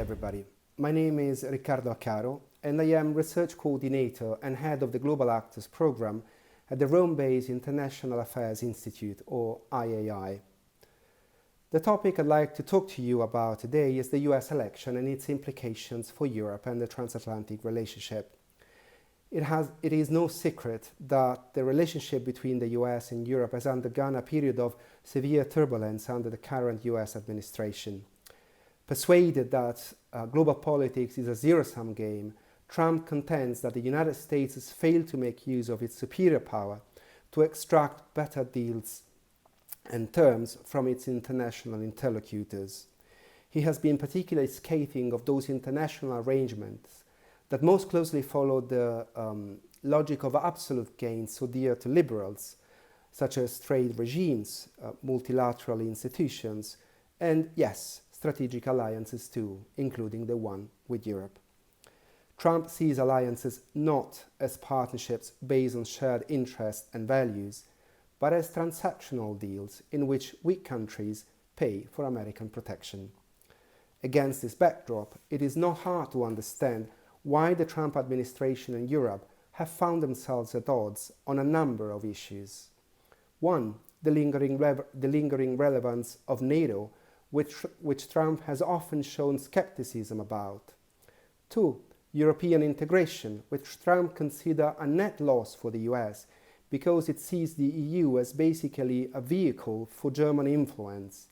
everybody. My name is Riccardo Alcaro and I am Research Coordinator and Head of the Global Actors Programme at the Rome-based International Affairs Institute, or IAI. The topic I'd like to talk to you about today is the US election and its implications for Europe and the transatlantic relationship. It is no secret that the relationship between the US and Europe has undergone a period of severe turbulence under the current US administration. Persuaded that global politics is a zero-sum game, Trump contends that the United States has failed to make use of its superior power to extract better deals and terms from its international interlocutors. He has been particularly scathing of those international arrangements that most closely follow the logic of absolute gain so dear to liberals, such as trade regimes, multilateral institutions, and yes, strategic alliances too, including the one with Europe. Trump sees alliances not as partnerships based on shared interests and values, but as transactional deals in which weak countries pay for American protection. Against this backdrop, it is not hard to understand why the Trump administration and Europe have found themselves at odds on a number of issues. One, the lingering relevance of NATO, which Trump has often shown skepticism about. Two, European integration, which Trump considers a net loss for the US because it sees the EU as basically a vehicle for German influence.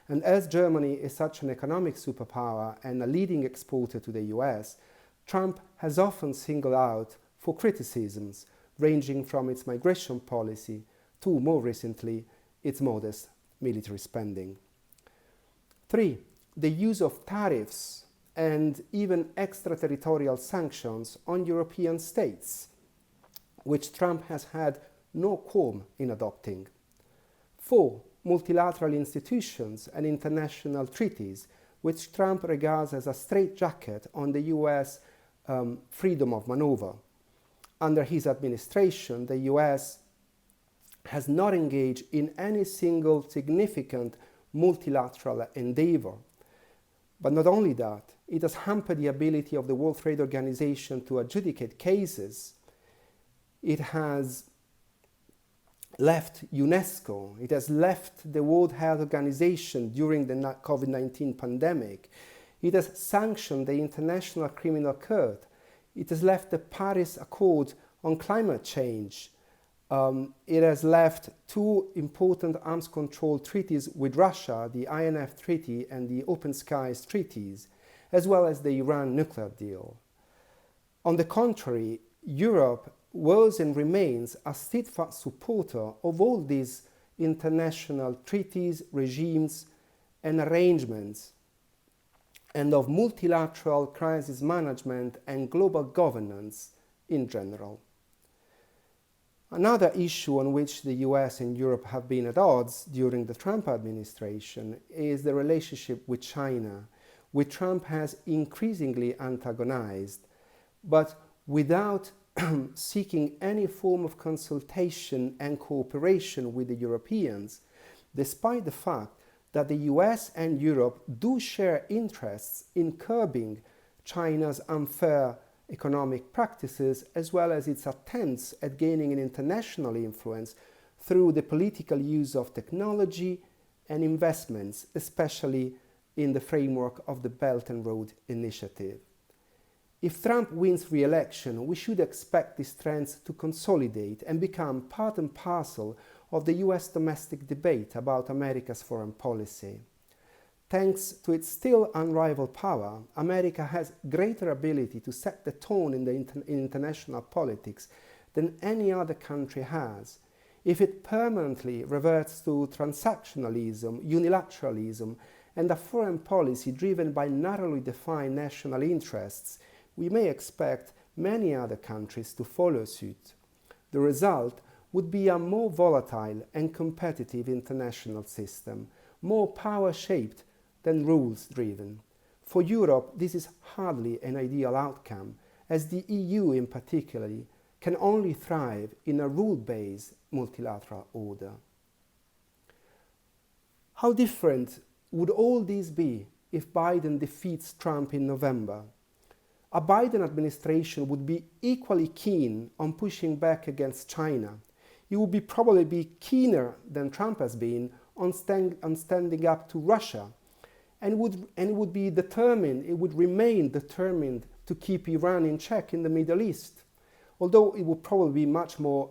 And as Germany is such an economic superpower and a leading exporter to the US, Trump has often singled out for criticisms ranging from its migration policy to, more recently, its modest military spending. 3. The use of tariffs and even extraterritorial sanctions on European states, which Trump has had no qualm in adopting. 4. Multilateral institutions and international treaties, which Trump regards as a straitjacket on the US freedom of maneuver. Under his administration, the US has not engaged in any single significant multilateral endeavor. But not only that, it has hampered the ability of the World Trade Organization to adjudicate cases. It has left UNESCO, it has left the World Health Organization during the COVID-19 pandemic. It has sanctioned the International Criminal Court. It has left the Paris Accord on climate change. It has left two important arms control treaties with Russia, the INF Treaty and the Open Skies Treaties, as well as the Iran nuclear deal. On the contrary, Europe was and remains a steadfast supporter of all these international treaties, regimes, and arrangements, and of multilateral crisis management and global governance in general. Another issue on which the US and Europe have been at odds during the Trump administration is the relationship with China, which Trump has increasingly antagonized, but without seeking any form of consultation and cooperation with the Europeans, despite the fact that the US and Europe do share interests in curbing China's unfair economic practices, as well as its attempts at gaining an international influence through the political use of technology and investments, especially in the framework of the Belt and Road Initiative. If Trump wins re-election, we should expect these trends to consolidate and become part and parcel of the US domestic debate about America's foreign policy. Thanks to its still unrivaled power, America has greater ability to set the tone in international politics than any other country has. If it permanently reverts to transactionalism, unilateralism, and a foreign policy driven by narrowly defined national interests, we may expect many other countries to follow suit. The result would be a more volatile and competitive international system, more power-shaped than rules-driven. For Europe, this is hardly an ideal outcome, as the EU in particular can only thrive in a rule-based multilateral order. How different would all this be if Biden defeats Trump in November. A Biden administration would be equally keen on pushing back against China. It would probably be keener than Trump has been on standing up to Russia, and would remain determined to keep Iran in check in the Middle East, although it would probably be much more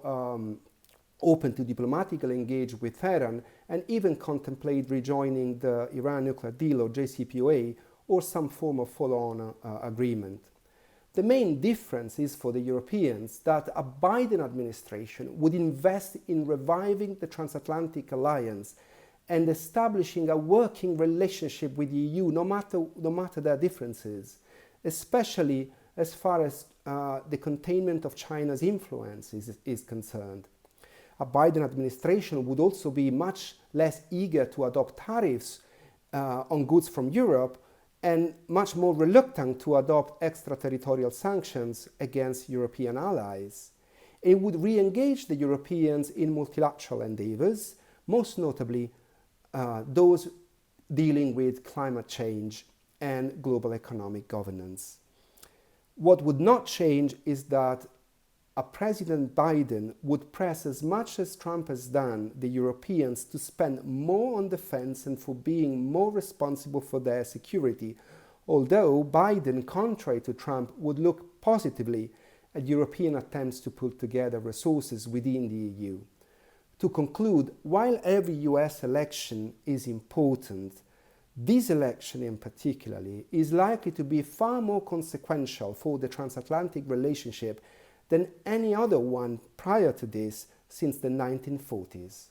open to diplomatically engage with Tehran and even contemplate rejoining the Iran nuclear deal or JCPOA or some form of follow-on agreement. The main difference is for the Europeans that a Biden administration would invest in reviving the transatlantic alliance and establishing a working relationship with the EU, no matter their differences, especially as far as the containment of China's influence is concerned. A Biden administration would also be much less eager to adopt tariffs on goods from Europe and much more reluctant to adopt extraterritorial sanctions against European allies. It would re-engage the Europeans in multilateral endeavors, most notably those dealing with climate change and global economic governance. What would not change is that a President Biden would press, as much as Trump has done, the Europeans to spend more on defense and for being more responsible for their security, although Biden, contrary to Trump, would look positively at European attempts to put together resources within the EU. To conclude, while every US election is important, this election in particular is likely to be far more consequential for the transatlantic relationship than any other one prior to this since the 1940s.